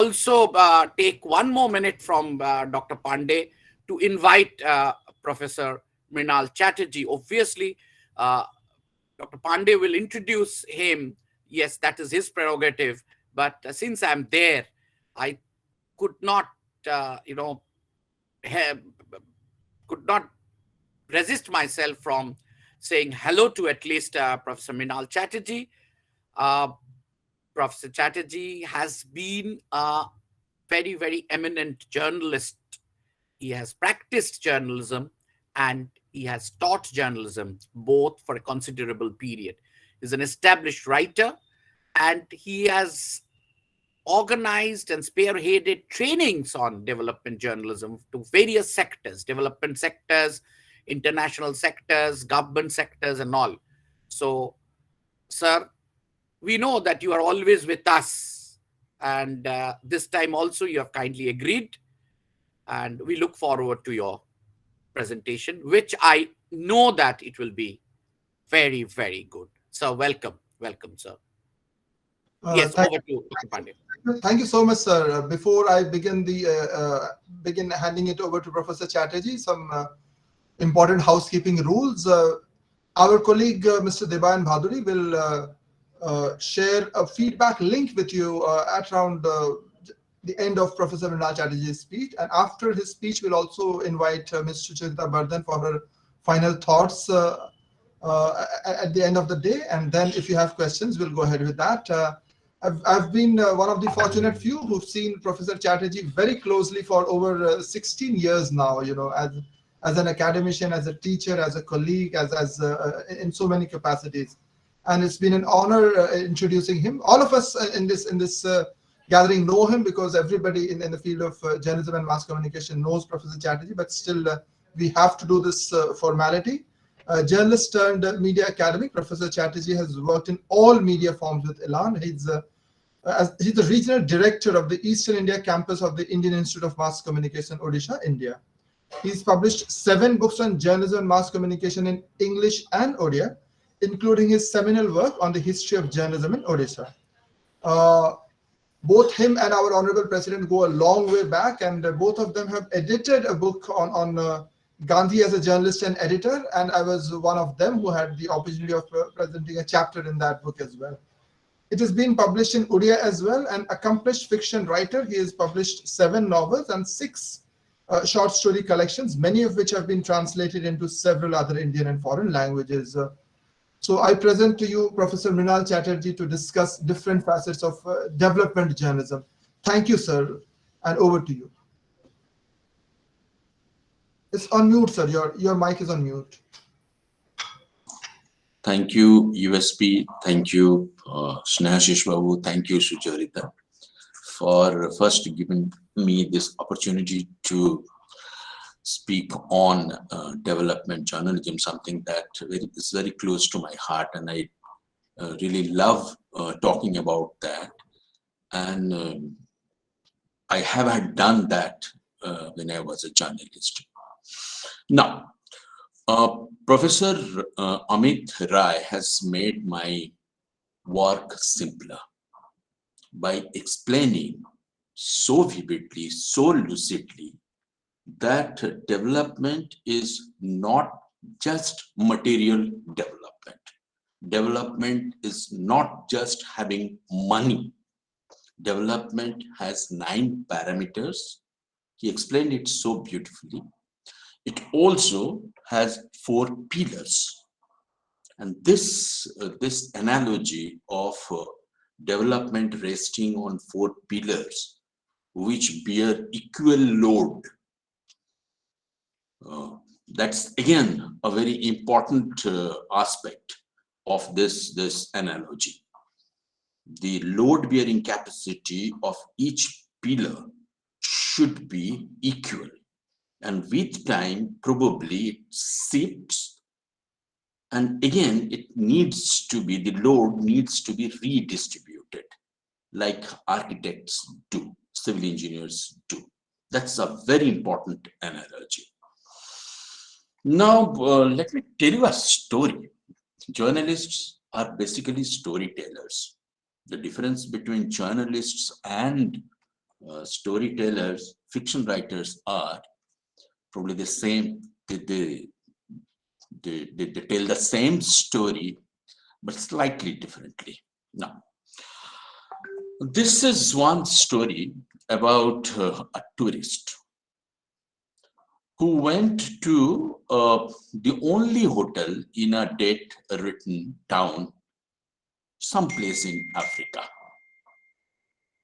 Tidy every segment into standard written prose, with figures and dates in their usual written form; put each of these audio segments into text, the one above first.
also take one more minute from Dr. Pandey to invite Professor Mrinal Chatterjee. Obviously, Dr. Pandey will introduce him. Yes, that is his prerogative. But since I'm there, I could not, have, could not resist myself from saying hello to at least Professor Mrinal Chatterjee. Uh, Professor Chatterjee has been a very, very eminent journalist. He has practiced journalism and he has taught journalism both for a considerable period. He's an established writer and he has organized and spearheaded trainings on development journalism to various sectors, development sectors, international sectors, government sectors, and all. So, sir, we know that you are always with us. And this time also you have kindly agreed. And we look forward to your presentation, which I know that it will be very, very good. So welcome. Welcome, sir. Yes, Thank over to Dr. Pandey. you. Thank you so much, sir. Before I begin begin handing it over to Professor Chatterjee, some important housekeeping rules. Our colleague, Mr. Debayan Bhaduri, will share a feedback link with you at around the end of Professor Mrinal Chatterjee's speech. And after his speech, we'll also invite Ms. Sucharita Bardhan for her final thoughts at the end of the day. And then if you have questions, we'll go ahead with that. I've been one of the fortunate few who've seen Professor Chatterjee very closely for over 16 years now, as an academician, as a teacher, as a colleague, as in so many capacities. And it's been an honor introducing him. All of us in this gathering know him because everybody in the field of journalism and mass communication knows Professor Chatterjee, but still we have to do this formality. Journalist turned media academic, Professor Chatterjee has worked in all media forms with Elan. He's the regional director of the Eastern India campus of the Indian Institute of Mass Communication, Odisha, India. He's published 7 books on journalism and mass communication in English and Odia, including his seminal work on the history of journalism in Odisha. Both him and our Honorable President go a long way back, and both of them have edited a book on Gandhi as a journalist and editor, and I was one of them who had the opportunity of presenting a chapter in that book as well. It has been published in Odia as well. An accomplished fiction writer, he has published 7 novels and 6 short story collections, many of which have been translated into several other Indian and foreign languages. So I present to you Professor Mrinal Chatterjee to discuss different facets of development journalism. Thank you, sir, and over to you. It's on mute, sir. Your mic is on mute. Thank you, USP. Thank you, Snehashish Babu. Thank you, Sucharita, for first giving me this opportunity to speak on development journalism, something that is very close to my heart, and I really love talking about that. And I have done that when I was a journalist. Now, Professor Amit Rai has made my work simpler by explaining so vividly, so lucidly, that development is not just material development. Development is not just having money. Development has 9 parameters. He explained it so beautifully. It also has 4 pillars. And this analogy of development resting on 4 pillars, which bear equal load, that's again a very important aspect of this analogy. The load bearing capacity of each pillar should be equal, and with time probably it shifts, and again the load needs to be redistributed, like architects do, civil engineers do. That's a very important analogy. Now, let me tell you a story. Journalists are basically storytellers. The difference between journalists and storytellers, fiction writers are probably the same. They tell the same story, but slightly differently. Now, this is one story about a tourist who went to the only hotel in a date-ridden town, someplace in Africa,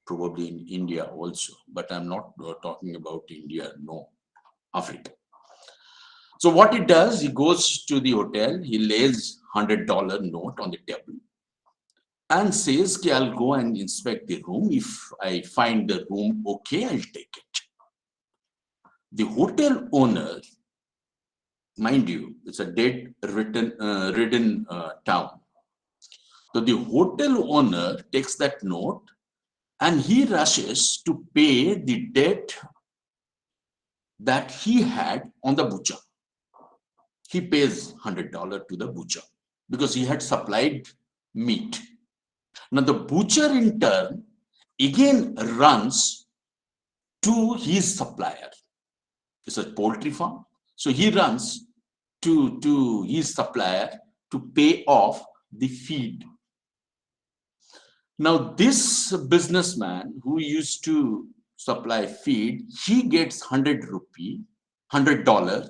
probably in India also, but I'm not talking about India, no, Africa. So what he does, he goes to the hotel, he lays $100 note on the table and says, okay, I'll go and inspect the room. If I find the room okay, I'll take it. The hotel owner, mind you, it's a ridden town. So the hotel owner takes that note and he rushes to pay the debt that he had on the butcher. He pays $100 to the butcher because he had supplied meat. Now the butcher in turn again runs to his supplier. It's a poultry farm. So he runs to his supplier to pay off the feed. Now this businessman who used to supply feed, he gets $100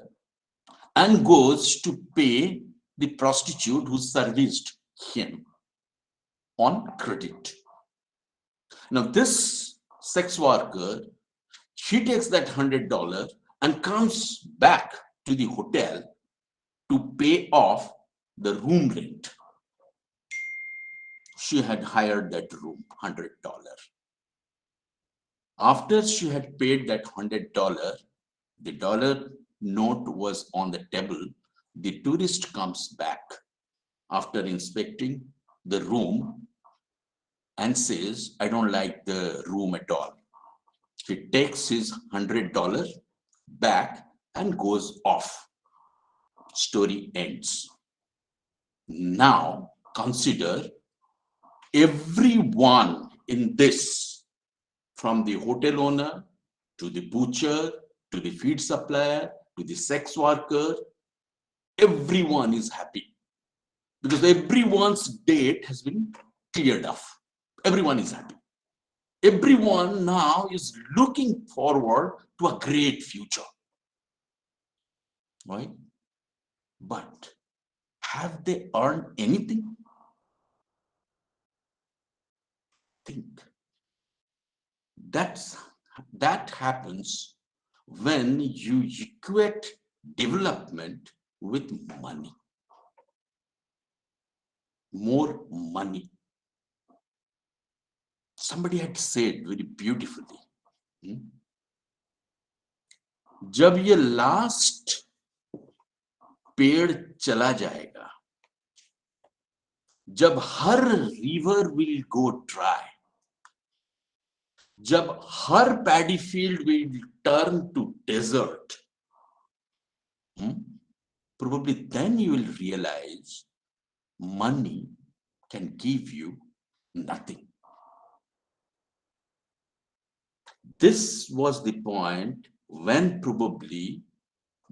and goes to pay the prostitute who serviced him on credit. Now this sex worker, she takes that $100 and comes back to the hotel to pay off the room rent. She had hired that room, $100. After she had paid that $100, the dollar note was on the table. The tourist comes back after inspecting the room and says, I don't like the room at all. He takes his $100 back and goes off. Story ends. Now consider everyone in this, from the hotel owner to the butcher to the feed supplier to the sex worker, everyone is happy because everyone's date has been cleared off. Everyone is happy. Everyone now is looking forward to a great future. Right? But have they earned anything? Think. That happens when you equate development with money. More money. Somebody had said very beautifully, जब ये last पेड़ चला जाएगा, जब हर river will go dry, जब हर paddy field will turn to desert, probably then you will realize money can give you nothing. This was the point when probably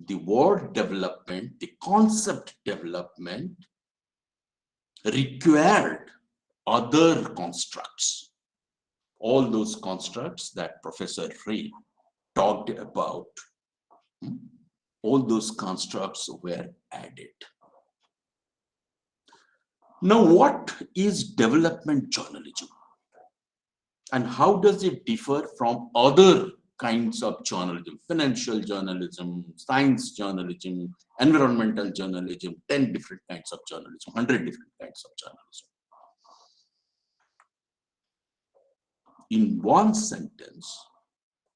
the word development, the concept development required other constructs. All those constructs that Professor Ray talked about, all those constructs were added. Now, what is development journalism? And how does it differ from other kinds of journalism? Financial journalism, science journalism, environmental journalism, 10 different kinds of journalism, 100 different kinds of journalism. In one sentence,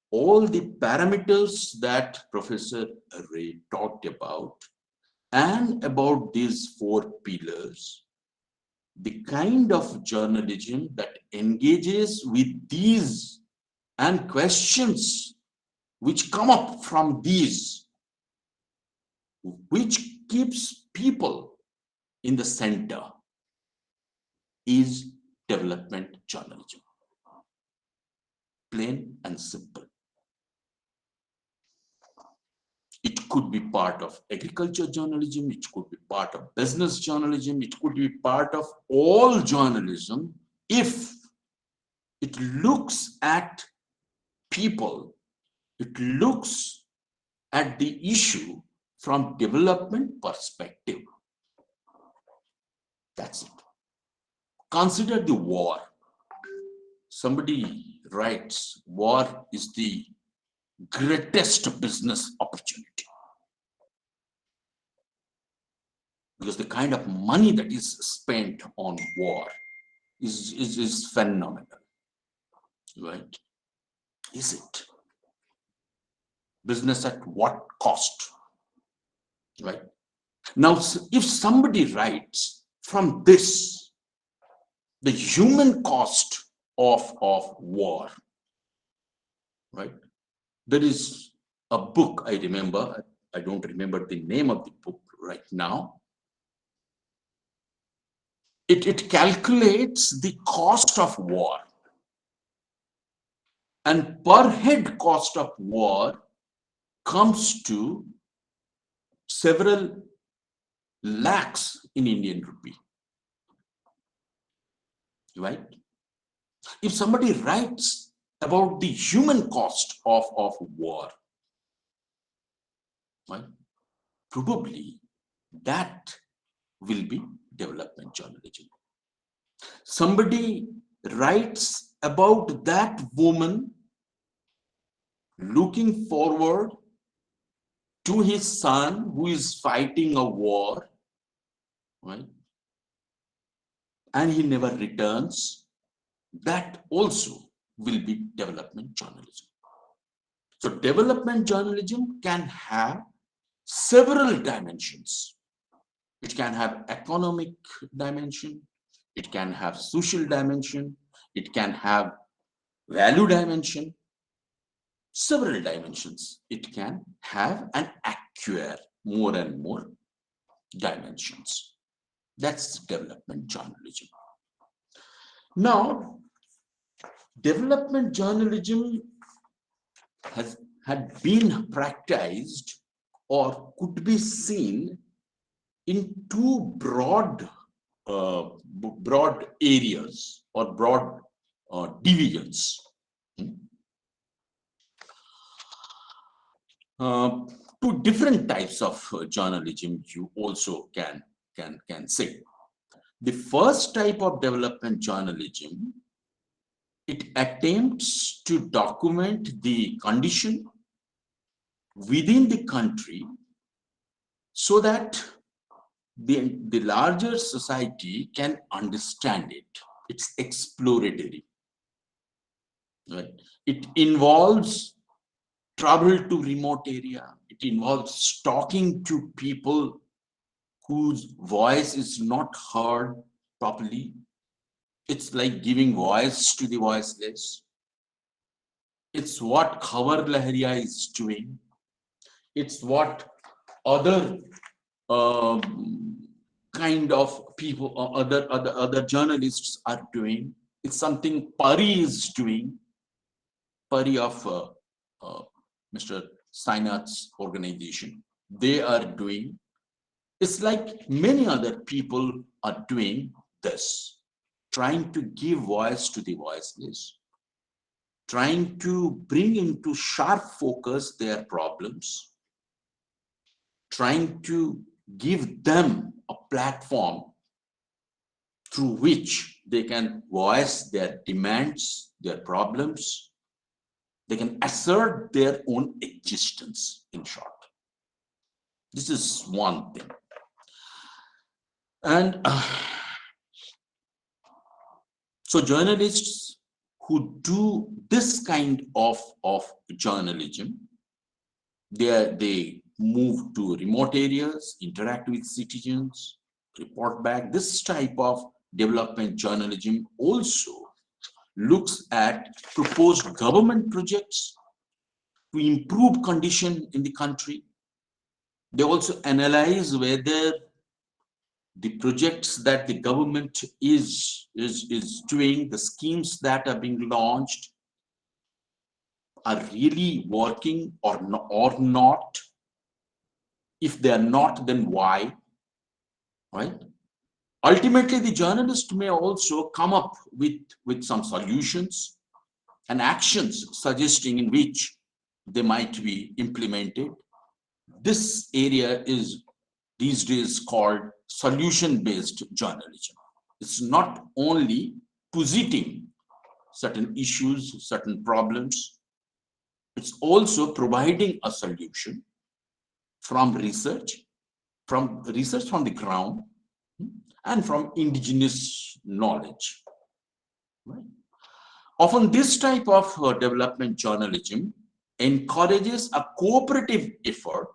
all the parameters that Professor Ray talked about and about these 4 pillars, the kind of journalism that engages with these and questions which come up from these, which keeps people in the center, is development journalism. plain and simple. It could be part of agriculture journalism, it could be part of business journalism, it could be part of all journalism if it looks at people, it looks at the issue from development perspective. That's it. Consider the war. Somebody writes, war is the greatest business opportunity. Because the kind of money that is spent on war is phenomenal. Right? Is it? Business at what cost? Right? Now, if somebody writes from this, the human cost of war, right? There is a book I remember, I don't remember the name of the book right now. It calculates the cost of war. And per head cost of war comes to several lakhs in Indian rupee. Right? If somebody writes about the human cost of war, right, probably that will be development journalism. Somebody writes about that woman looking forward to his son who is fighting a war, right? And he never returns. That also will be development journalism. So development journalism can have several dimensions. It can have economic dimension, it can have social dimension, it can have value dimension, several dimensions. It can have and acquire more and more dimensions. That's development journalism. Now, development journalism had been practiced or could be seen in two broad areas or broad divisions. Two different types of journalism you also can say. The first type of development journalism, it attempts to document the condition within the country so that the larger society can understand it. It's exploratory. Right? It involves travel to remote area. It involves talking to people whose voice is not heard properly. It's like giving voice to the voiceless. It's what Khabar Lahariya is doing. It's what other kind of people, other journalists are doing. It's something Pari is doing. Pari of Mr. Sainath's organization. They are doing. It's like many other people are doing this, trying to give voice to the voiceless, trying to bring into sharp focus their problems, trying to give them a platform through which they can voice their demands, their problems. They can assert their own existence, in short. This is one thing. And so journalists who do this kind of journalism, they move to remote areas, interact with citizens, report back. This type of development journalism also looks at proposed government projects to improve condition in the country. They also analyze whether the projects that the government is doing, the schemes that are being launched, are really working or not. If they are not, then why? Right? Ultimately, the journalist may also come up with some solutions and actions suggesting in which they might be implemented. This area is these days called solution-based journalism. It's not only positing certain issues, certain problems, it's also providing a solution from research from the ground and from indigenous knowledge. Right? Often this type of development journalism encourages a cooperative effort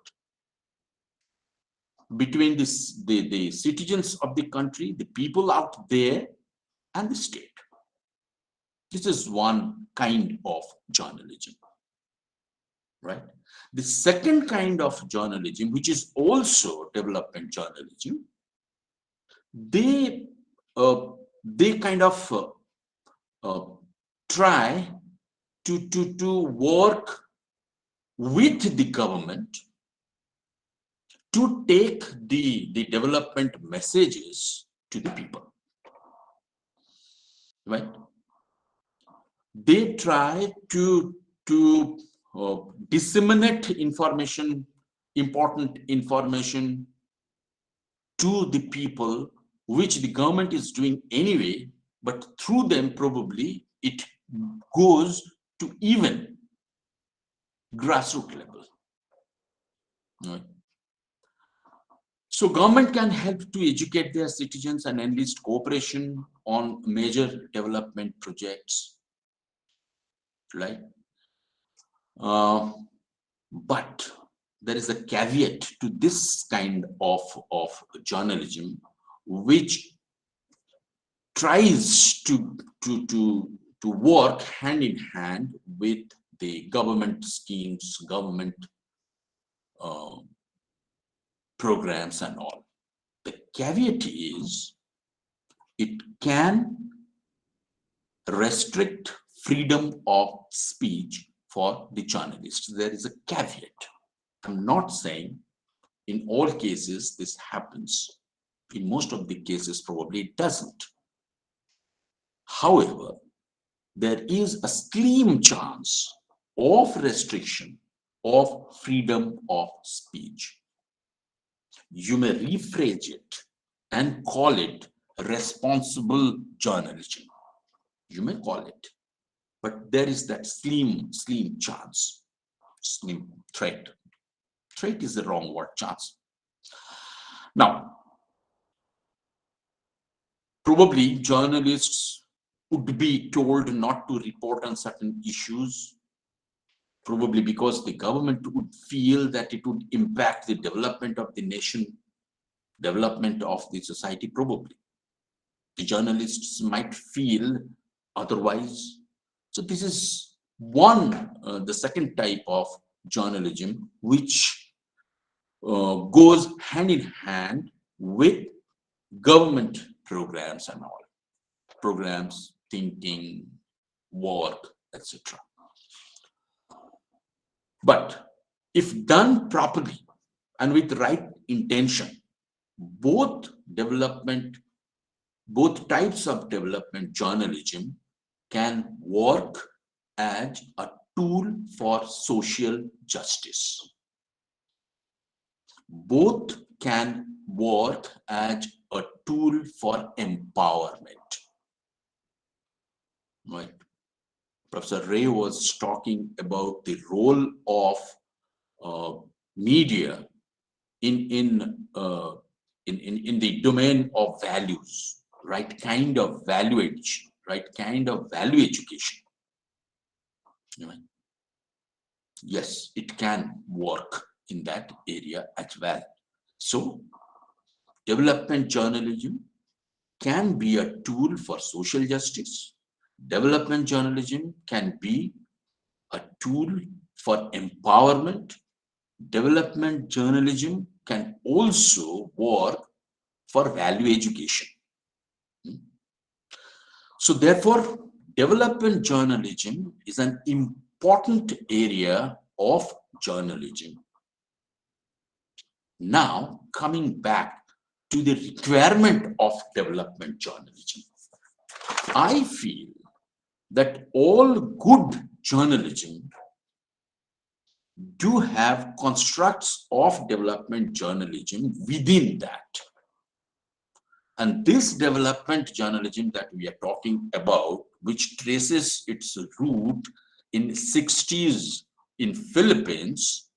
between the citizens of the country, the people out there, and the state. This is one kind of journalism, right? The second kind of journalism, which is also development journalism, they kind of try to work with the government to take the development messages to the people, right? They try to disseminate information, important information to the people, which the government is doing anyway, but through them probably it goes to even grassroots level. Right? So government can help to educate their citizens and enlist cooperation on major development projects, right? But there is a caveat to this kind of journalism, which tries to work hand in hand with the government schemes, government programs and all. The caveat is it can restrict freedom of speech for the journalists. There is a caveat. I'm not saying in all cases this happens. In most of the cases, probably it doesn't. However, there is a slim chance of restriction of freedom of speech. You may rephrase it and call it responsible journalism. You may call it, but there is that slim chance, slim threat. Threat is the wrong word, chance. Now, probably journalists would be told not to report on certain issues, probably because the government would feel that it would impact the development of the nation, development of the society, probably. The journalists might feel otherwise. So this is the second type of journalism, which goes hand in hand with government programs and all. Programs, thinking, work, etc. But if done properly and with right intention, both types of development journalism can work as a tool for social justice. Both can work as a tool for empowerment. Right. Professor Ray was talking about the role of media in the domain of values, right kind of value education, right kind of value education. Right. Yes, it can work in that area as well. So, development journalism can be a tool for social justice. Development journalism can be a tool for empowerment. Development journalism can also work for value education. So therefore, development journalism is an important area of journalism. Now, coming back to the requirement of development journalism, I feel that all good journalism do have constructs of development journalism within that. And this development journalism that we are talking about, which traces its root in 60s in Philippines,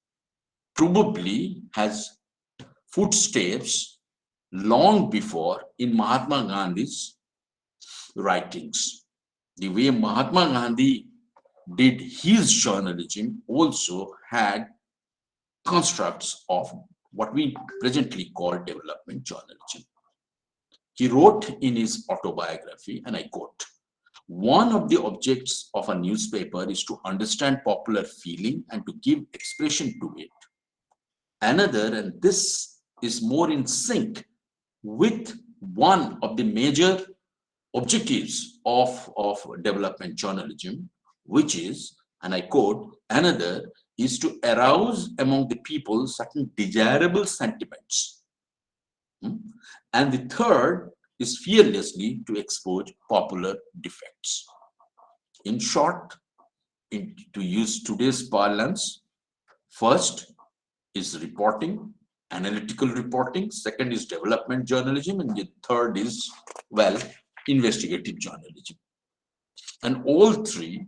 probably has footsteps long before in Mahatma Gandhi's writings. The way Mahatma Gandhi did his journalism also had constructs of what we presently call development journalism. He wrote in his autobiography, and I quote, "One of the objects of a newspaper is to understand popular feeling and to give expression to it. Another, and this is more in sync with one of the major objectives of development journalism, which is, and I quote, another is to arouse among the people certain desirable sentiments. And the third is fearlessly to expose popular defects." In short, to use today's parlance, first is reporting, analytical reporting, second is development journalism, and the third is, well, investigative journalism. And all three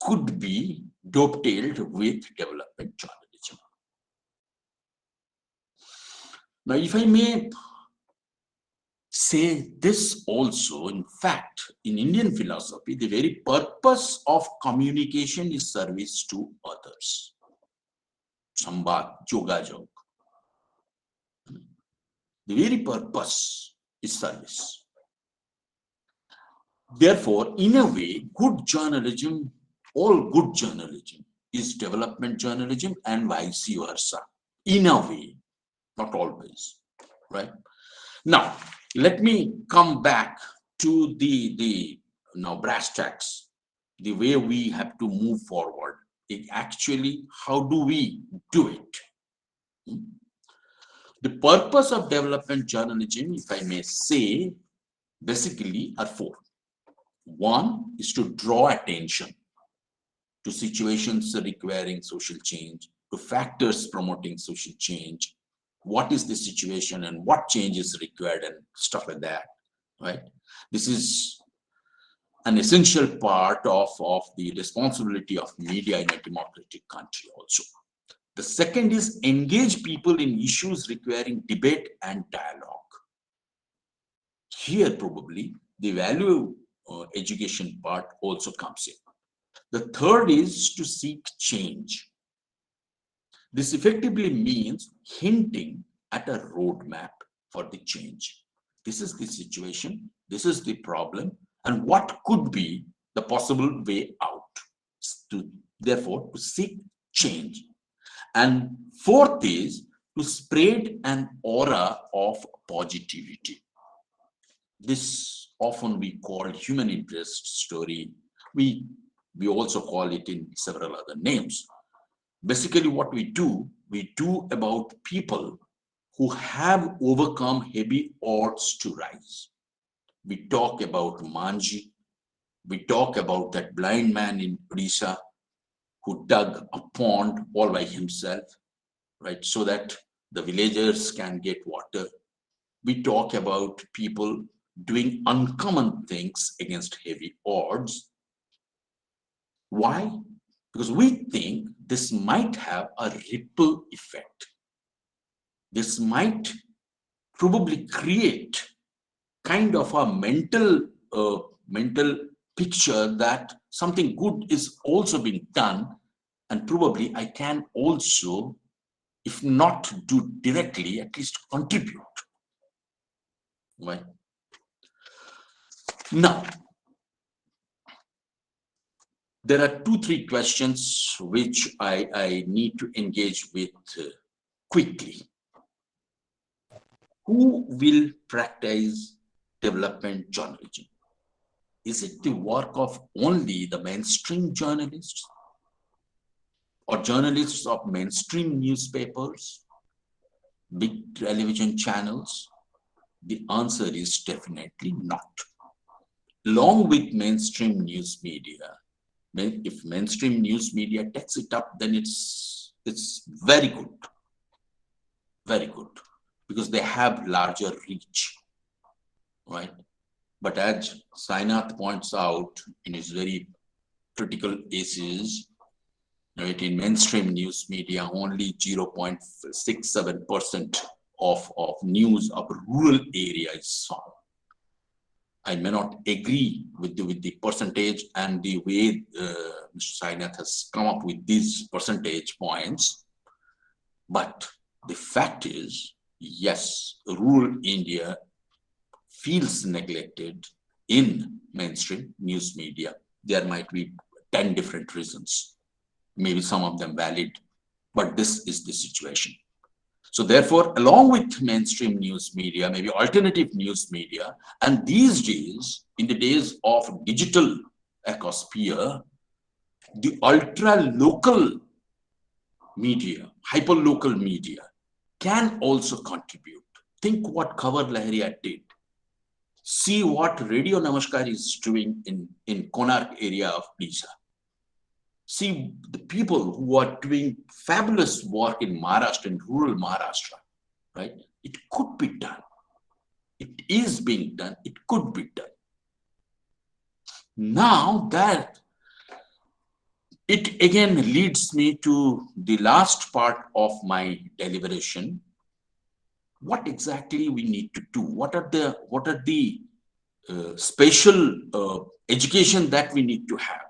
could be dovetailed with development journalism. Now, if I may say this also, in fact, in Indian philosophy, the very purpose of communication is service to others. Samvad, jogajog. The very purpose is service. Therefore, in a way, good journalism, all good journalism is development journalism and vice versa. In a way, not always, right? Now, let me come back to the now brass tacks, the way we have to move forward. Actually, how do we do it? The purpose of development journalism, if I may say, basically are four. One is to draw attention to situations requiring social change, to factors promoting social change, what is the situation and what change is required and stuff like that, right? This is an essential part of the responsibility of media in a democratic country also. The second is engage people in issues requiring debate and dialogue. Here probably the value education part also comes in. The third is to seek change. This effectively means hinting at a roadmap for the change. This is the situation, this is the problem, and what could be the possible way out. Therefore, to seek change. And fourth is to spread an aura of positivity. This often we call human interest story. We also call it in several other names. Basically, what we do about people who have overcome heavy odds to rise. We talk about Manji. We talk about that blind man in Odisha who dug a pond all by himself, right, so that the villagers can get water. We talk about people doing uncommon things against heavy odds. Why? Because we think this might have a ripple effect. This might probably create kind of a mental picture that something good is also being done, and probably I can also, if not do directly, at least contribute. Right? Now, there are 2-3 questions which I need to engage with quickly. Who will practice development journalism? Is it the work of only the mainstream journalists? or journalists of mainstream newspapers, big television channels? The answer is definitely not. Along with mainstream news media, if mainstream news media takes it up, then it's very good, because they have larger reach, right? But as Sainath points out in his very critical essays, right, in mainstream news media, only 0.67% of news of rural area is found. I may not agree with the percentage and the way Mr. Sainath has come up with these percentage points, but the fact is, yes, rural India feels neglected in mainstream news media. There might be 10 different reasons, maybe some of them valid, but this is the situation. So therefore, along with mainstream news media, maybe alternative news media, and these days, in the days of digital ecosphere, the ultra-local media, hyper-local media can also contribute. Think what Khabar Lahariya did. See what Radio Namaskar is doing in Konark area of Odisha. See the people who are doing fabulous work in Maharashtra, in rural Maharashtra, right? It could be done. It is being done. It could be done. Now that it again leads me to the last part of my deliberation. What exactly we need to do? What are the special education that we need to have?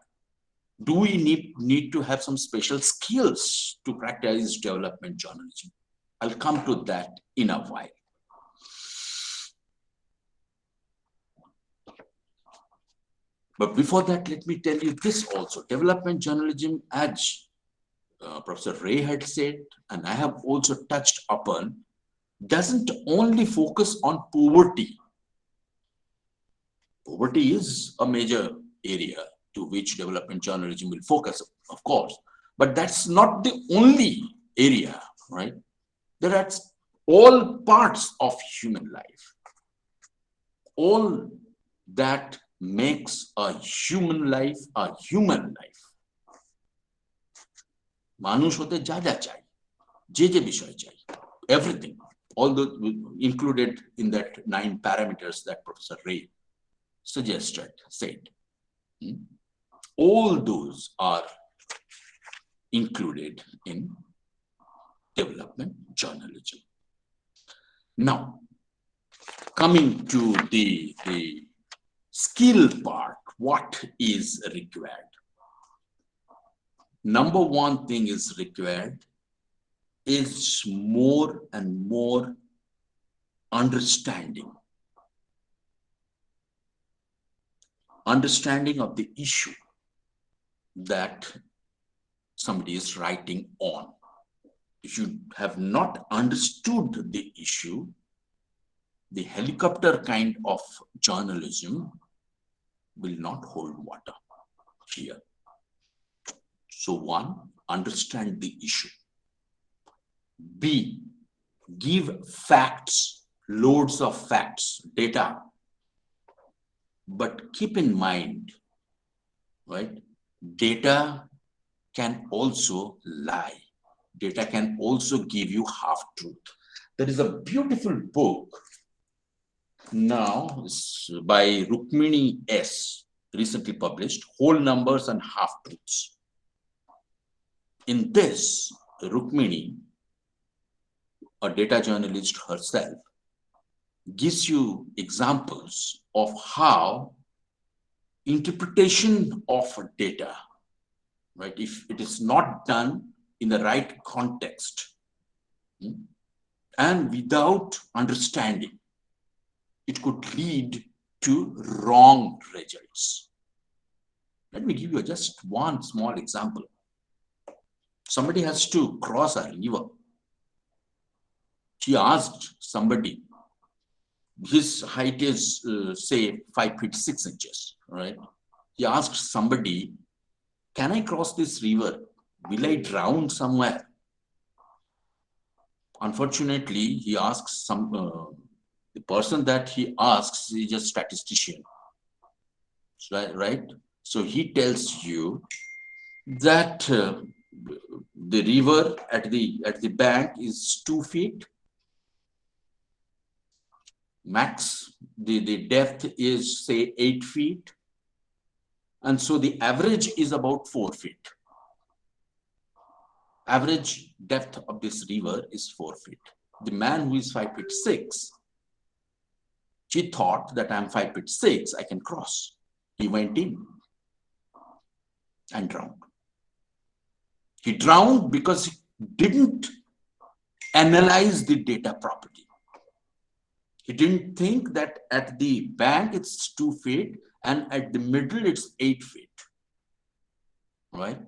Do we need to have some special skills to practice development journalism? I'll come to that in a while. But before that, let me tell you this also. Development journalism, as Professor Ray had said, and I have also touched upon, doesn't only focus on poverty. Poverty is a major area to which development journalism will focus, of course. But that's not the only area, right? There are all parts of human life. All that makes a human life a human life. মানুষ হতে যা যা চাই, যে বিষয় চাই, everything, all the included in that 9 parameters that Professor Ray suggested, said. All those are included in development journalism. Now, coming to the skill part, what is required? Number one thing is required is more and more understanding. Understanding of the issue that somebody is writing on. If you have not understood the issue, the helicopter kind of journalism will not hold water here. So one, understand the issue. B, give facts, loads of facts, data. But keep in mind, right, data can also lie. Data can also give you half-truth. There is a beautiful book now by Rukmini S, recently published, Whole Numbers and Half-Truths. In this, Rukmini, a data journalist herself, gives you examples of how interpretation of data, right, if it is not done in the right context and without understanding, it could lead to wrong results. Let me give you just one small example. Somebody has to cross a river. She asked somebody, his height is say 5 feet 6 inches, right? He asked somebody, can I cross this river Will I drown somewhere? Unfortunately, he asks the person that he asks is a statistician, right? So he tells you that the river at the bank is 2 feet. Max, the depth is say 8 feet. And so the average is about 4 feet. Average depth of this river is 4 feet. The man who is 5'6", he thought that I'm 5'6", I can cross. He went in and drowned. He drowned because he didn't analyze the data properly. He didn't think that at the bank it's 2 feet and at the middle it's 8 feet, right?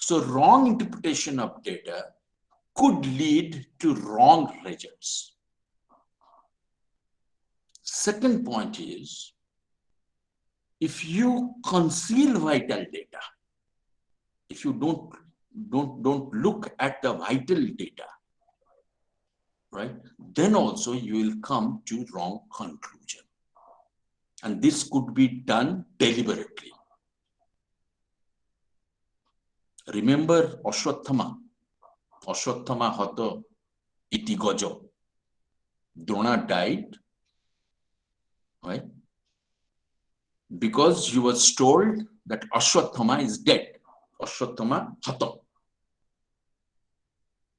So wrong interpretation of data could lead to wrong results. Second point is, if you conceal vital data, if you don't look at the vital data, right, then also you will come to wrong conclusion. And this could be done deliberately. Remember Ashwatthama Hato Iti Gojo. Drona died, right? Because he was told that Ashwatthama is dead. Ashwatthama Hato.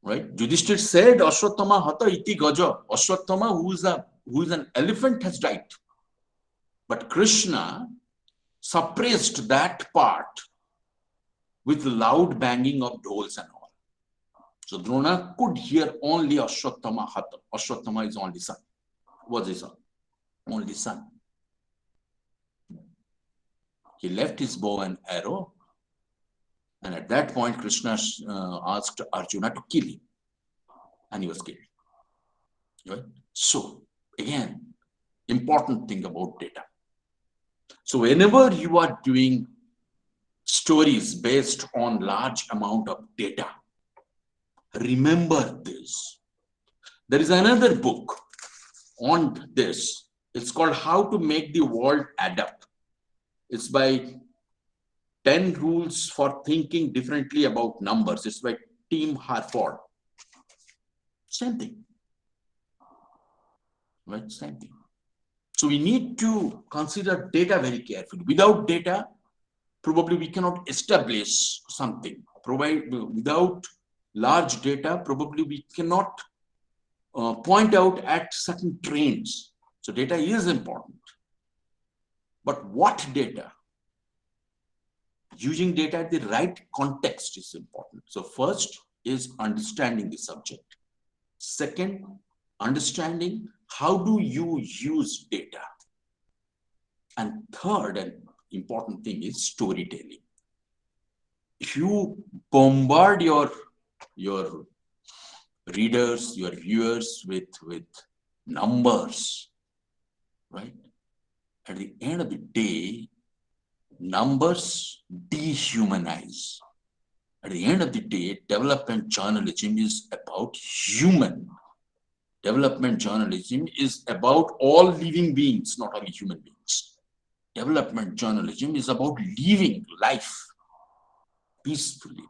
Right? Yudhishthir said Ashwatthama Hato Iti Gojo. Ashwatthama, who is an elephant, has died. But Krishna suppressed that part with loud banging of dhols and all. So Drona could hear only Ashwatthama Hato. Ashwatthama is only son. Was his son? Only son. He left his bow and arrow, and at that point Krishna asked Arjuna to kill him, and he was killed. Right? So again, important thing about data. So whenever you are doing stories based on large amount of data, remember this. There is another book on this. It's called How to Make the World Add Up. It's by 10 Rules for Thinking Differently About Numbers. It's by Tim Harford. Same thing. Right? Same thing. So we need to consider data very carefully. Without data, probably we cannot establish something. Without large data, probably we cannot point out at certain trends. So data is important. But what data? Using data at the right context is important. So first is understanding the subject. Second, understanding how do you use data. And third and important thing is storytelling. If you bombard your readers, your viewers with numbers, right? At the end of the day, numbers dehumanize. At the end of the day, development journalism is about human. Development journalism is about all living beings, not only human beings. Development journalism is about living life peacefully.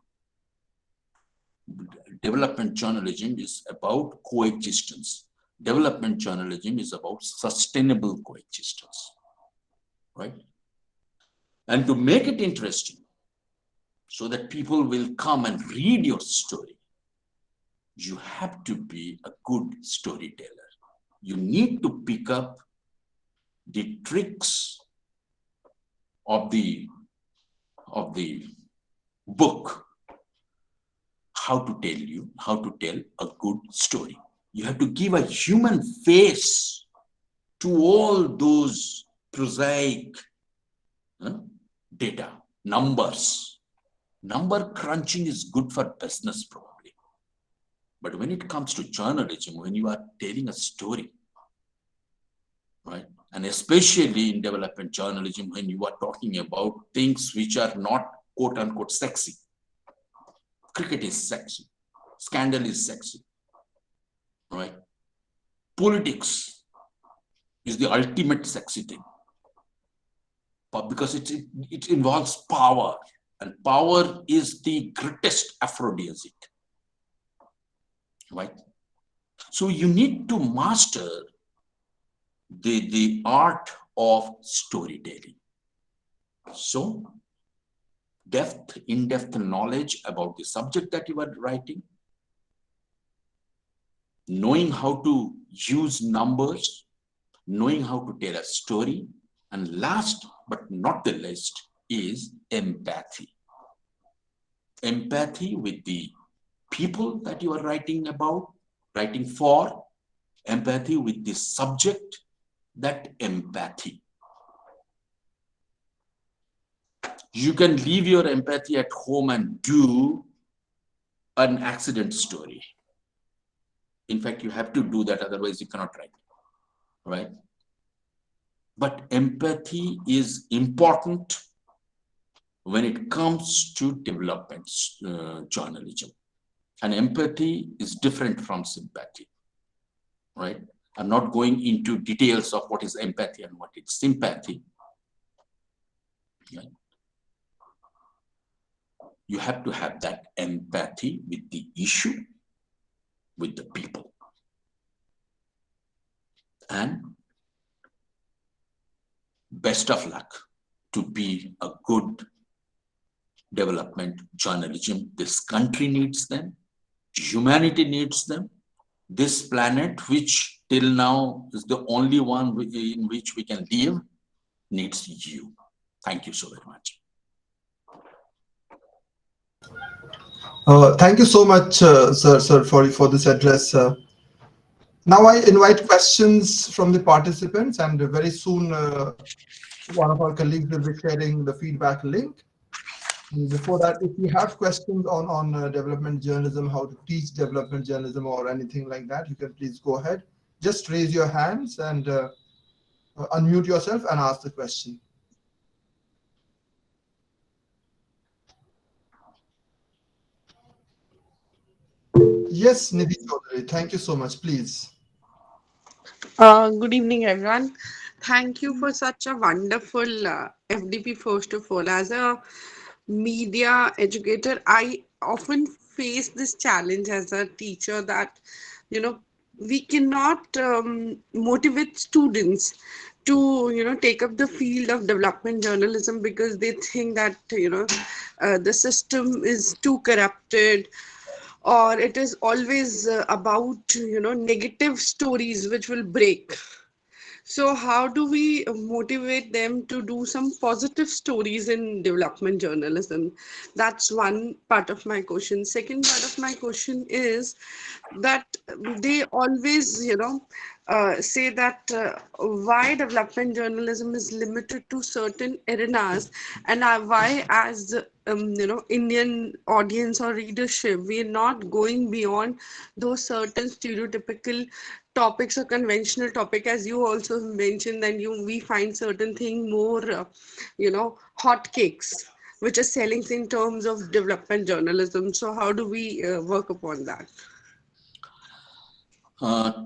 Development journalism is about coexistence. Development journalism is about sustainable coexistence, right? And to make it interesting, so that people will come and read your story, you have to be a good storyteller. You need to pick up the tricks of the book, how to tell a good story. You have to give a human face to all those prosaic data, numbers. Number crunching is good for business probably. But when it comes to journalism, when you are telling a story, right? And especially in development journalism, when you are talking about things which are not quote unquote sexy, Cricket is sexy. Scandal is sexy. Right? Politics is the ultimate sexy thing. But because it involves power. And power is the greatest aphrodisiac. Right? So you need to master the art of storytelling. So in-depth knowledge about the subject that you are writing, knowing how to use numbers, knowing how to tell a story, and last but not the least is empathy. Empathy with the people that you are writing about, writing for, empathy with the subject, that empathy. You can leave your empathy at home and do an accident story. In fact, you have to do that, otherwise you cannot write, right? But empathy is important when it comes to development journalism. And empathy is different from sympathy, right? I'm not going into details of what is empathy and what is sympathy. Right? You have to have that empathy with the issue, with the people. And best of luck to be a good development journalism. This country needs them. Humanity needs them. This planet, which till now is the only one in which we can live, needs you. Thank you so very much. Thank you so much, sir, for this address. Now I invite questions from the participants, and very soon one of our colleagues will be sharing the feedback link. And before that, if you have questions on development journalism, how to teach development journalism or anything like that, you can please go ahead. Just raise your hands and unmute yourself and ask the question. Yes, Nidhi Chaudhary, thank you so much. Please. Good evening, everyone. Thank you for such a wonderful FDP. First of all, as a media educator, I often face this challenge as a teacher that, you know, we cannot motivate students to, take up the field of development journalism because they think that, the system is too corrupted, or it is always about negative stories which will break. So how do we motivate them to do some positive stories in development journalism? That's one part of my question. Second part of my question is that they always, say that why development journalism is limited to certain arenas, and why, as Indian audience or readership, we are not going beyond those certain stereotypical topics or conventional topic. As you also mentioned, that we find certain thing more hot cakes which are selling in terms of development journalism. So how do we work upon that?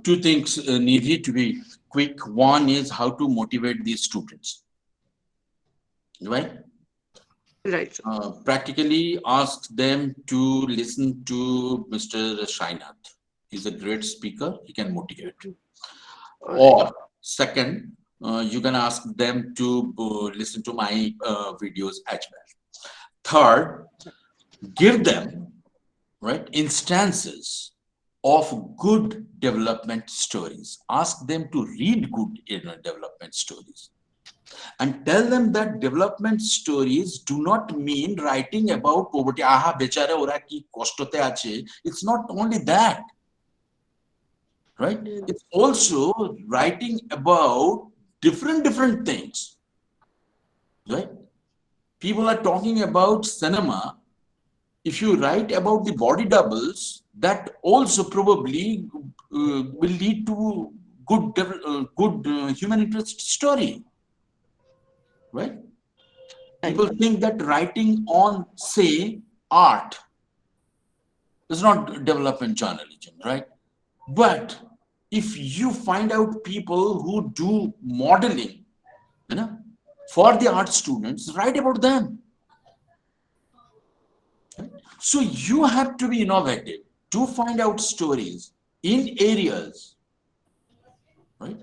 Two things, Nidhi, to be quick. One is how to motivate these students, right? Right. Practically ask them to listen to Mr. Shainath. He's a great speaker. He can motivate. Or second, you can ask them to listen to my videos as well. Third, give them, right, instances of good development stories. Ask them to read good development stories. And tell them that development stories do not mean writing about poverty. Aha, bechare ora ki koshtote ache. It's not only that, right? It's also writing about different things, right? People are talking about cinema. If you write about the body doubles, that also probably will lead to good human interest story, right? People think that writing on, say, art It's not development journalism, right? But if you find out people who do modeling, for the art students, write about them. So you have to be innovative to find out stories in areas, right,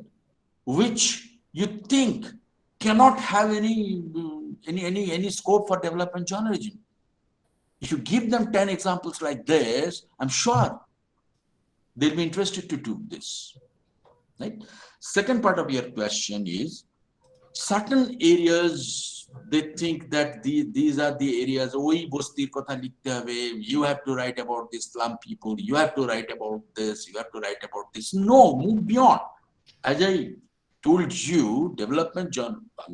which you think cannot have any scope for development journalism. If you give them 10 examples like this, I'm sure they'll be interested to do this, right? Second part of your question is, certain areas, they think that these are the areas, you have to write about the slum people, you have to write about this, you have to write about this. No, move beyond. As I told you,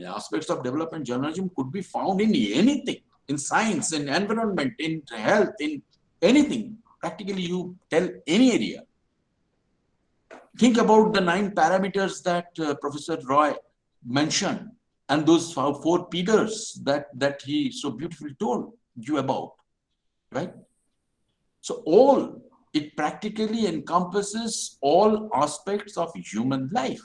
aspects of development journalism could be found in anything, in science, in environment, in health, in anything. Practically, you tell any area. Think about the 9 parameters that Professor Roy mentioned, and those 4 pillars that he so beautifully told you about, right? So it practically encompasses all aspects of human life.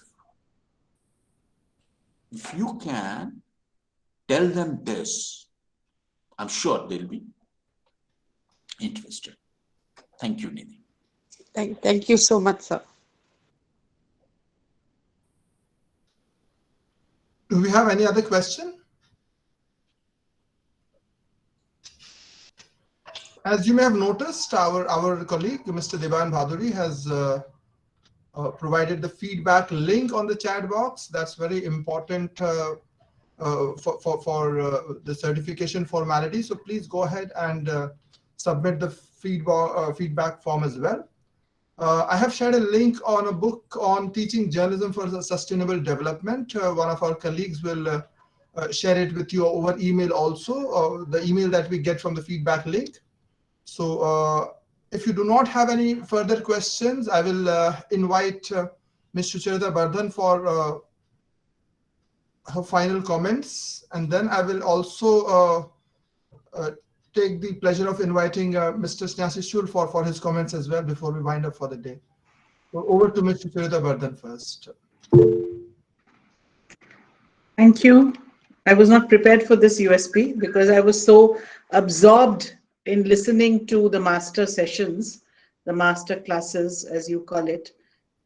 If you can tell them this, I'm sure they'll be interested. Thank you, Nidhi. Thank you so much, sir. Do we have any other question? As you may have noticed, our colleague, Mr. Deban Bhaduri, has provided the feedback link on the chat box. That's very important for the certification formality. So please go ahead and submit the feedback form as well. I have shared a link on a book on teaching journalism for sustainable development. One of our colleagues will share it with you over email also, the email that we get from the feedback link. So if you do not have any further questions, I will invite Ms. Sucharita Bardhan for her final comments. And then I will also take the pleasure of inviting Mr. Snehasishul for his comments as well before we wind up for the day. So over to Ms. Sucharita Bardhan first. Thank you. I was not prepared for this USP because I was so absorbed in listening to the master sessions, the master classes, as you call it.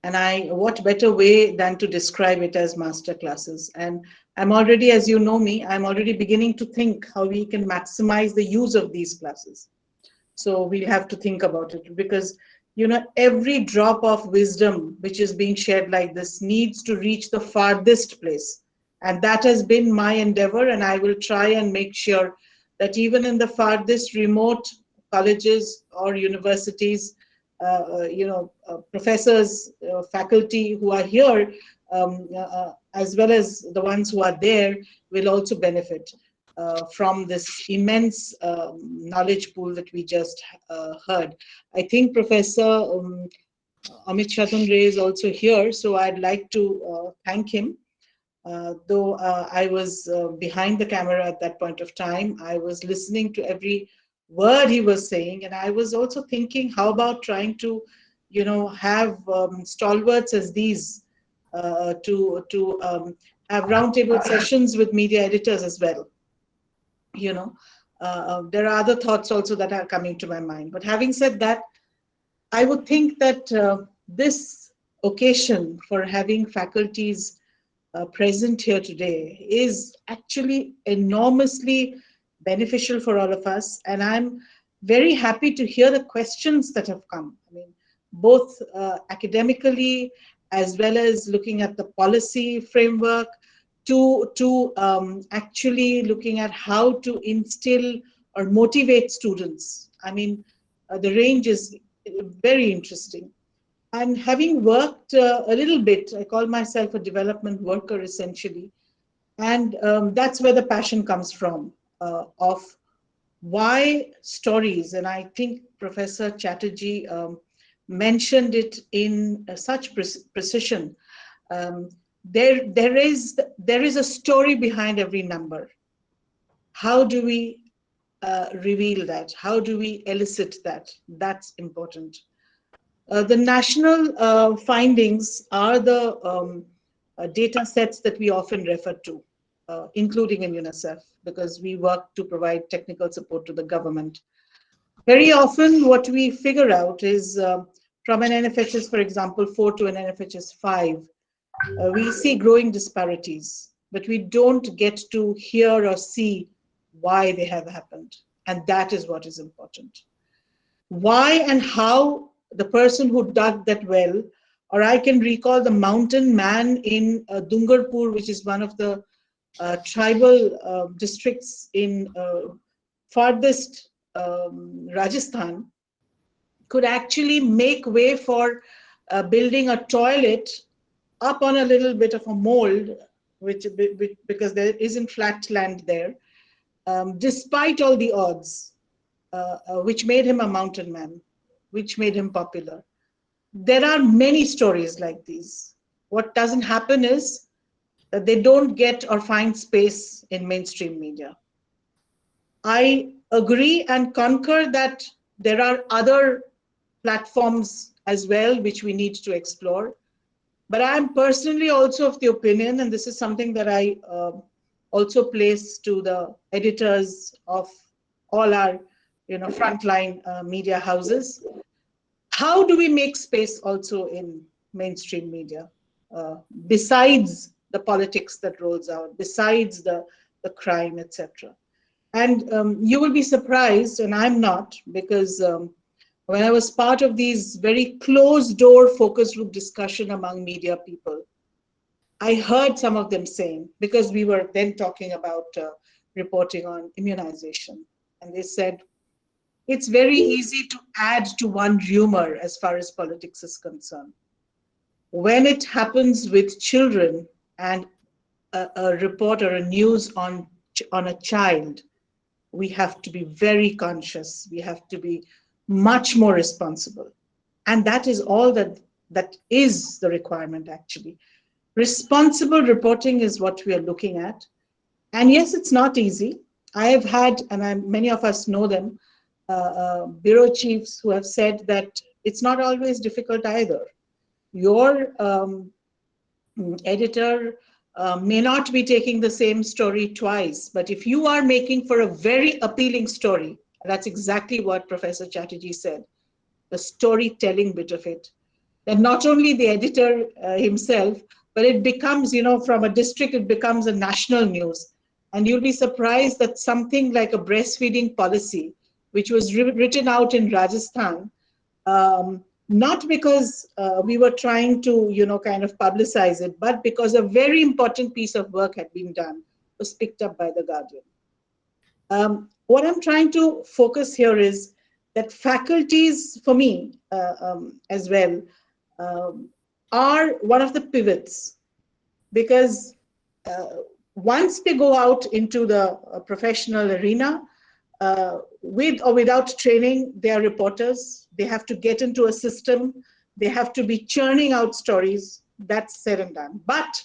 And what better way than to describe it as master classes? And I'm already, as you know me, I'm already beginning to think how we can maximize the use of these classes. So we'll have to think about it because, every drop of wisdom which is being shared like this needs to reach the farthest place. And that has been my endeavor, and I will try and make sure that even in the farthest remote colleges or universities, professors, faculty who are here, as well as the ones who are there, will also benefit from this immense knowledge pool that we just heard. I think Professor Amit Chatterjee is also here, so I'd like to thank him. Though I was behind the camera at that point of time, I was listening to every word he was saying, and I was also thinking, how about trying to, have stalwarts as these to have roundtable sessions with media editors as well. There are other thoughts also that are coming to my mind. But having said that, I would think that this occasion for having faculties present here today is actually enormously beneficial for all of us, and I'm very happy to hear the questions that have come. I mean, both academically as well as looking at the policy framework, to actually looking at how to instill or motivate students. I mean, the range is very interesting. And having worked a little bit, I call myself a development worker essentially. And that's where the passion comes from, of why stories. And I think Professor Chatterjee mentioned it in such precision. There is a story behind every number. How do we reveal that? How do we elicit that? That's important. The national findings are the data sets that we often refer to, including in Unicef, because we work to provide technical support to the government. Very often what we figure out is from an NFHS, for example, 4 to an NFHS 5, we see growing disparities, but we don't get to hear or see why they have happened. And that is what is important. Why and how the person who dug that well, or I can recall the mountain man in Dungarpur, which is one of the tribal districts in farthest Rajasthan, could actually make way for building a toilet up on a little bit of a mold, which because there isn't flat land there, despite all the odds, which made him a mountain man, which made him popular. There are many stories like these. What doesn't happen is that they don't get or find space in mainstream media. I agree and concur that there are other platforms as well which we need to explore. But I'm personally also of the opinion, and this is something that I also place to the editors of all our frontline media houses. How do we make space also in mainstream media, besides the politics that rolls out, besides the crime, etc.? And you will be surprised, and I'm not, because when I was part of these very closed door focus group discussion among media people, I heard some of them saying, because we were then talking about reporting on immunization, and they said, it's very easy to add to one rumor as far as politics is concerned. When it happens with children and a report or a news on a child, we have to be very conscious. We have to be much more responsible. And that is all that is the requirement, actually. Responsible reporting is what we are looking at. And yes, it's not easy. I have had, and many of us know them, bureau chiefs who have said that it's not always difficult either. Your editor may not be taking the same story twice, but if you are making for a very appealing story, that's exactly what Professor Chatterjee said, the storytelling bit of it, then not only the editor himself, but it becomes, from a district, it becomes a national news. And you'll be surprised that something like a breastfeeding policy, which was written out in Rajasthan, not because we were trying to, kind of publicize it, but because a very important piece of work had been done, was picked up by the Guardian. What I'm trying to focus here is that faculties, for me as well, are one of the pivots, because once they go out into the professional arena, with or without training, they are reporters. They have to get into a system. They have to be churning out stories. That's said and done. But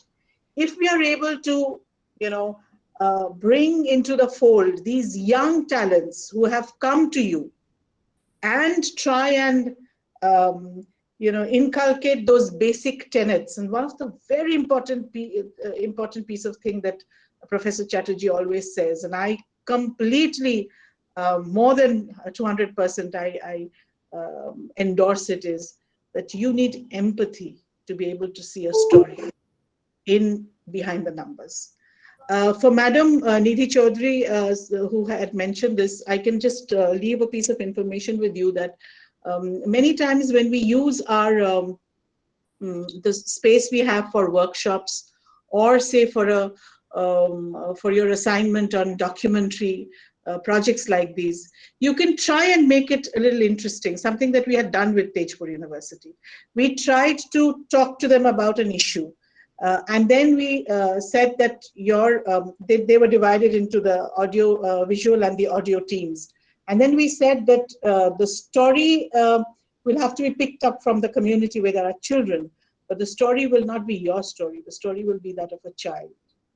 if we are able to, bring into the fold these young talents who have come to you and try and, inculcate those basic tenets. And one of the very important piece of thing that Professor Chatterjee always says, and I completely, more than 200%, I endorse it, is that you need empathy to be able to see a story in behind the numbers. For Madam Nidhi Chaudhary, who had mentioned this, I can just leave a piece of information with you that many times when we use our the space we have for workshops, or say for your assignment on documentary projects like these, you can try and make it a little interesting, something that we had done with Tejpur University. We tried to talk to them about an issue. And then we said that they were divided into the audio, visual and the audio teams. And then we said that the story will have to be picked up from the community where there are children, but the story will not be your story. The story will be that of a child.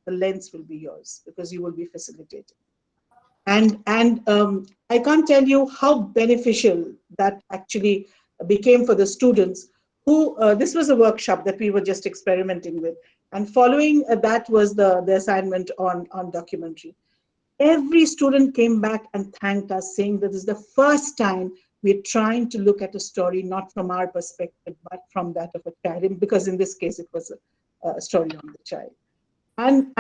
The lens will be yours because you will be facilitating. And I can't tell you how beneficial that actually became for the students who, this was a workshop that we were just experimenting with. And following that was the assignment on documentary. Every student came back and thanked us, saying that this is the first time we're trying to look at a story not from our perspective, but from that of a child, because in this case it was a story on the child. And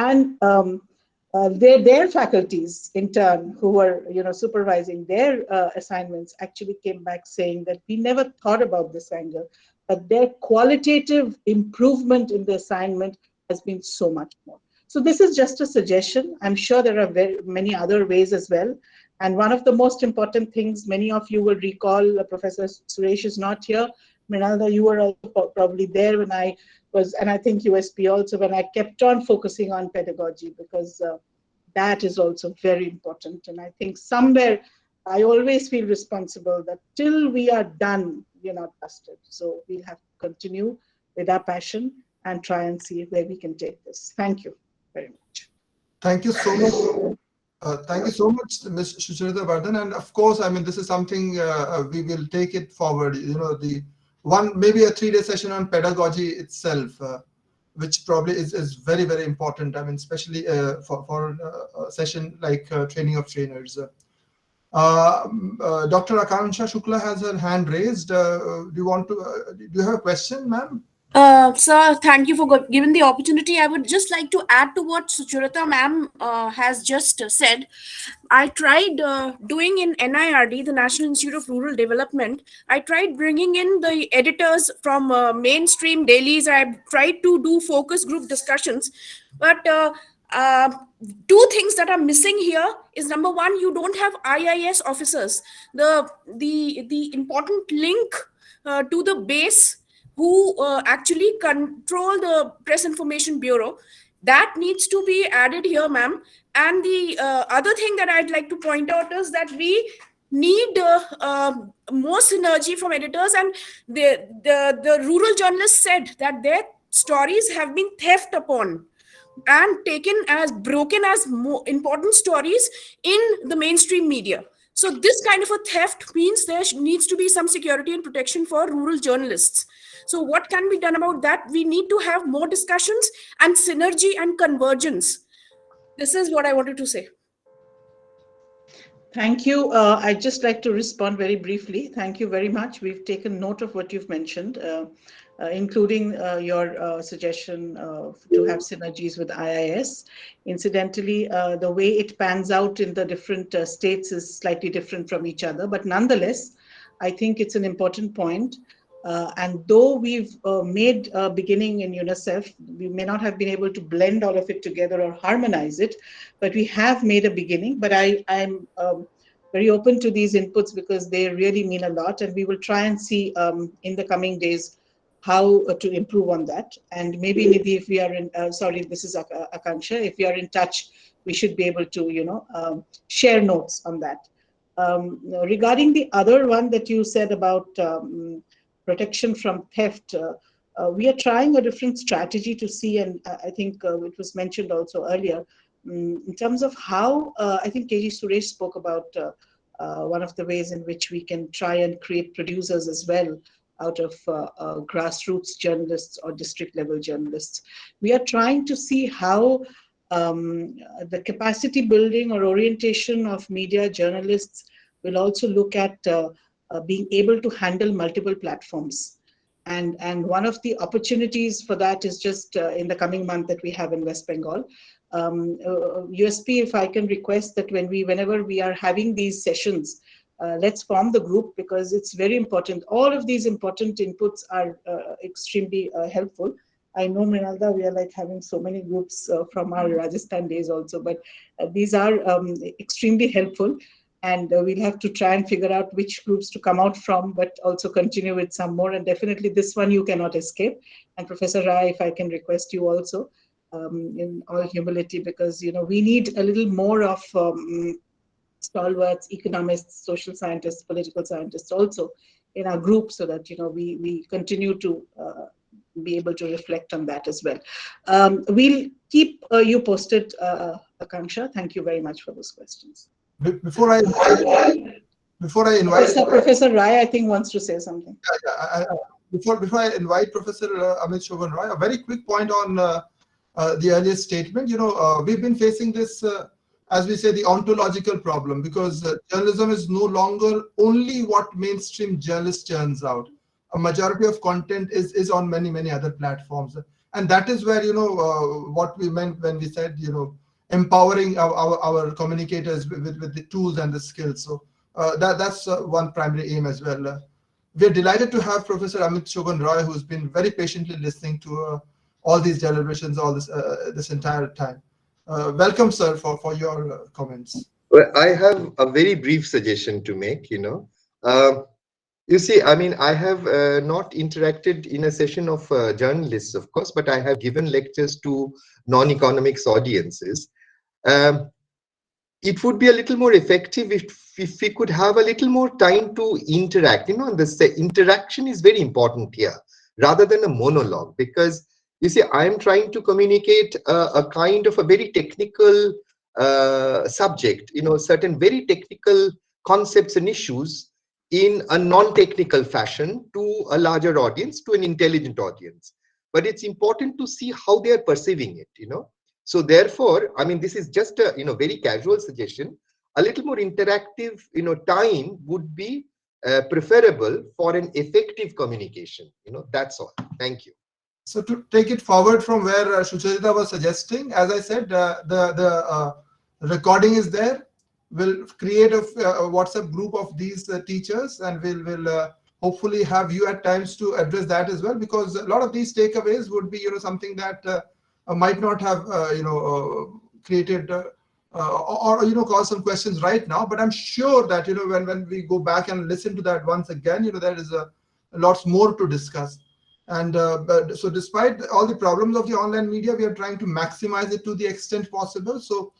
their faculties in turn who were supervising their assignments actually came back saying that we never thought about this angle, but their qualitative improvement in the assignment has been so much more. So this is just a suggestion. I'm sure there are very many other ways as well. And one of the most important things, many of you will recall, Professor Suresh is not here. Mrinal, you were also probably there when I was, and I think USP also, when I kept on focusing on pedagogy, because that is also very important. And I think somewhere I always feel responsible that till we are done, we are not trusted. So we'll have to continue with our passion and try and see where we can take this. Thank you very much. Thank you so much. Thank you so much, Ms. Sucharita Vardhan. And of course, I mean, this is something we will take it forward. The maybe a 3-day session on pedagogy itself, which probably is very, very important. I mean, especially for a session like training of trainers. Dr. Akanksha Shukla has her hand raised. Do you have a question, ma'am? Sir, thank you for giving the opportunity. I would just like to add to what Sucharita ma'am has just said. I tried doing in NIRD, the National Institute of Rural Development. I tried bringing in the editors from mainstream dailies. I tried to do focus group discussions. But uh, two things that are missing here is, number one, you don't have IIS officers. The important link to the base who actually control the Press Information Bureau, that needs to be added here, ma'am. And the other thing that I'd like to point out is that we need more synergy from editors. And the rural journalists said that their stories have been theft upon and taken as broken as more important stories in the mainstream media. So this kind of a theft means there needs to be some security and protection for rural journalists. So what can be done about that? We need to have more discussions and synergy and convergence. This is what I wanted to say. Thank you. I'd just like to respond very briefly. Thank you very much. We've taken note of what you've mentioned, including your suggestion to have synergies with IIS. Incidentally, the way it pans out in the different states is slightly different from each other, but nonetheless, I think it's an important point. And though we've made a beginning in Unicef, we may not have been able to blend all of it together or harmonize it, but we have made a beginning. But I'm very open to these inputs because they really mean a lot, and we will try and see in the coming days how to improve on that. And maybe Nidhi, if we are in, sorry, this is Akanksha, if we are in touch, we should be able to, share notes on that. Regarding the other one that you said about protection from theft, we are trying a different strategy to see, and I think it was mentioned also earlier, in terms of how, I think KG Suresh spoke about one of the ways in which we can try and create producers as well out of grassroots journalists or district level journalists. We are trying to see how the capacity building or orientation of media journalists will also look at being able to handle multiple platforms. And one of the opportunities for that is just in the coming month that we have in West Bengal. USP, if I can request that whenever we are having these sessions, let's form the group, because it's very important. All of these important inputs are extremely helpful. I know, Mrinalda, we are like having so many groups from our Rajasthan days also, but these are extremely helpful. And we'll have to try and figure out which groups to come out from, but also continue with some more. And definitely this one you cannot escape. And Professor Rai, if I can request you also, in all humility, because we need a little more of stalwarts, economists, social scientists, political scientists also in our group, so that we continue to be able to reflect on that as well. We'll keep you posted, Akanksha. Thank you very much for those questions. Before I invite Professor Rai, I think wants to say something. before I invite Professor Amit Shoban Roy, a very quick point on the earlier statement. We've been facing this, as we say, the ontological problem, because journalism is no longer only what mainstream journalists churns out. A majority of content is on many other platforms, and that is where what we meant when we said empowering our communicators with the tools and the skills. So that's one primary aim as well. We're delighted to have Professor Amit Shoban Roy, who's been very patiently listening to all these deliberations, all this entire time. Welcome, sir, for your comments. Well, I have a very brief suggestion to make. You see, I mean, I have not interacted in a session of journalists, of course, but I have given lectures to non-economics audiences. It would be a little more effective if we could have a little more time to interact. The interaction is very important here, rather than a monologue, because you see, I'm trying to communicate a kind of a very technical subject, certain very technical concepts and issues in a non-technical fashion to a larger audience, to an intelligent audience. But it's important to see how they are perceiving it, So therefore, I mean, this is just a very casual suggestion. A little more interactive, time would be preferable for an effective communication. That's all. Thank you. So to take it forward from where Sucharita was suggesting, as I said, the recording is there. We'll create a WhatsApp group of these teachers, and we'll hopefully have you at times to address that as well, because a lot of these takeaways would be something that might not have created or caused some questions right now. But I'm sure that when we go back and listen to that once again, there is a lots more to discuss. And so despite all the problems of the online media, we are trying to maximize it to the extent possible. So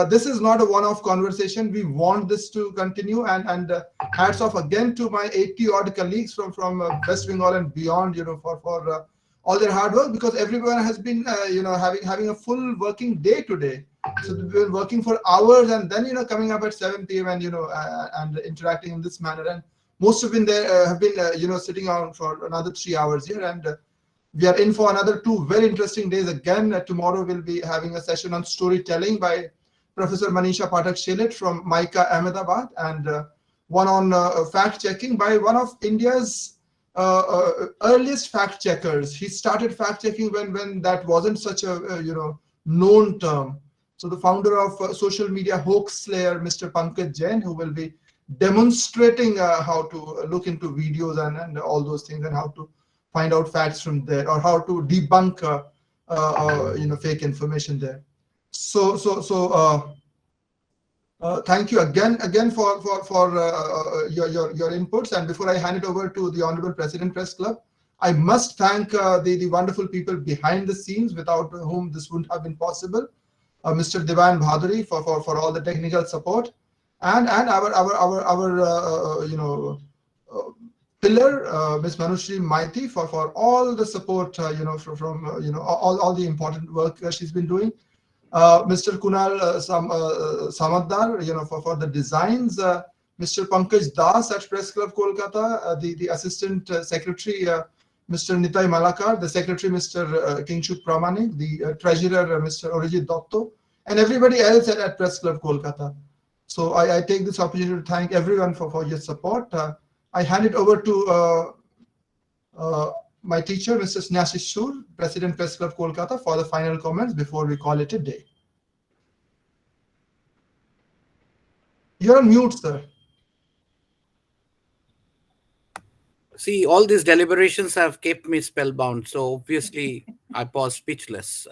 this is not a one-off conversation. We want this to continue, and hats off again to my 80-odd colleagues from West Bengal and beyond, for all their hard work, because everyone has been having a full working day today. So we've been working for hours, and then coming up at 7 p.m. and and interacting in this manner. And most have been there, have been sitting on for another 3 hours here, and we are in for another 2 very interesting days again. Tomorrow we'll be having a session on storytelling by Professor Manisha Pathak Shelet from MICA Ahmedabad, and one on fact checking by one of India's earliest fact checkers. He started fact checking when that wasn't such a known term. So the founder of social media hoax slayer, Mr. Pankaj Jain, who will be demonstrating how to look into videos and all those things, and how to find out facts from there, or how to debunk fake information there. So thank you again for your inputs. And before I hand it over to the Honorable President, Press Club, I must thank the wonderful people behind the scenes, without whom this wouldn't have been possible. Mr. Devan Bhaduri for all the technical support, and our pillar, Ms. Manushree Maiti, for all the support from all the important work she's been doing. Mr. Kunal Samaddar, for the designs. Mr. Pankaj Das at Press Club Kolkata, the Assistant Secretary, Mr. Nitai Malakar, the Secretary, Mr. Kingshuk Pramanik, the Treasurer, Mr. Orijit Dotto, and everybody else at Press Club Kolkata. So I take this opportunity to thank everyone for your support. I hand it over to my teacher, Mr. Snehashish Shur, President, Press Club Kolkata, for the final comments before we call it a day. You're on mute, sir. See, all these deliberations have kept me spellbound. So obviously, I pause speechless.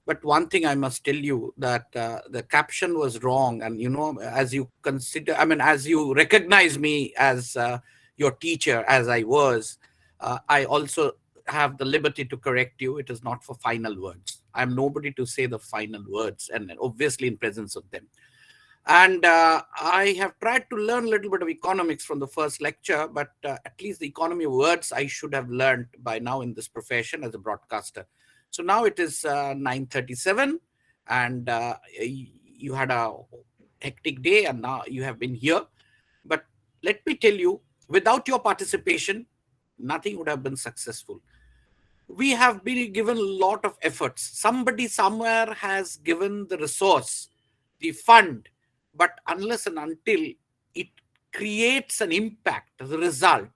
But one thing I must tell you, that the caption was wrong. And, as you consider, as you recognize me as your teacher, as I was, I also have the liberty to correct you. It is not for final words. I'm nobody to say the final words, and obviously in presence of them. And I have tried to learn a little bit of economics from the first lecture, but at least the economy of words I should have learned by now in this profession as a broadcaster. So now it is 9:37, and you had a hectic day, and now you have been here. But let me tell you, without your participation, nothing would have been successful. We have been given a lot of efforts. Somebody somewhere has given the resource, the fund, but unless and until it creates an impact, the result,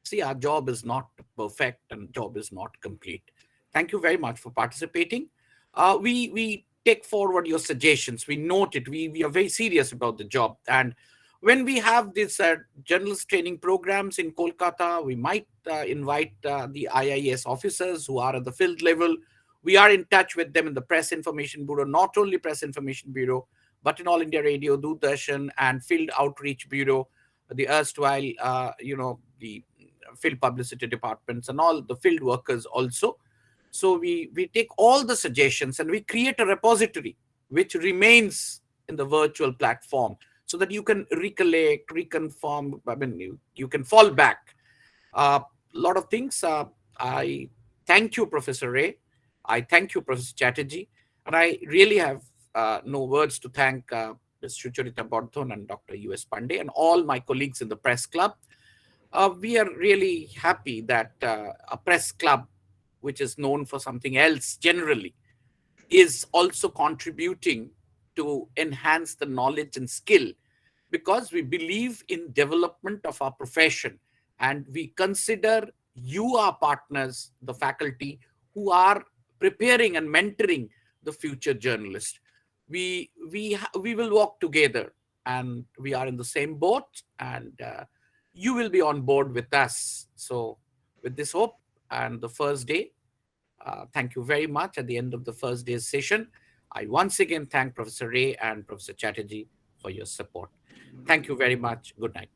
see, our job is not perfect and job is not complete. Thank you very much for participating. We take forward your suggestions. We note it. We are very serious about the job. And when we have these journalist training programs in Kolkata, we might invite the IIS officers who are at the field level. We are in touch with them in the Press Information Bureau, not only Press Information Bureau, but in All India Radio, Doordarshan, and Field Outreach Bureau, the erstwhile, the field publicity departments and all the field workers also. So we take all the suggestions and we create a repository which remains in the virtual platform so that you can recollect, reconfirm, I mean, you can fall back. A lot of things. I thank you, Professor Ray. I thank you, Professor Chatterjee. And I really have no words to thank Ms. Sucharita Bardhan and Dr. U.S. Pandey and all my colleagues in the press club. We are really happy that a press club, which is known for something else generally, is also contributing to enhance the knowledge and skill, because we believe in development of our profession and we consider you, our partners, the faculty, who are preparing and mentoring the future journalist. We will walk together, and we are in the same boat, and you will be on board with us. So with this hope and the first day, thank you very much. At the end of the first day's session, I once again thank Professor Ray and Professor Chatterjee for your support. Thank you very much. Good night.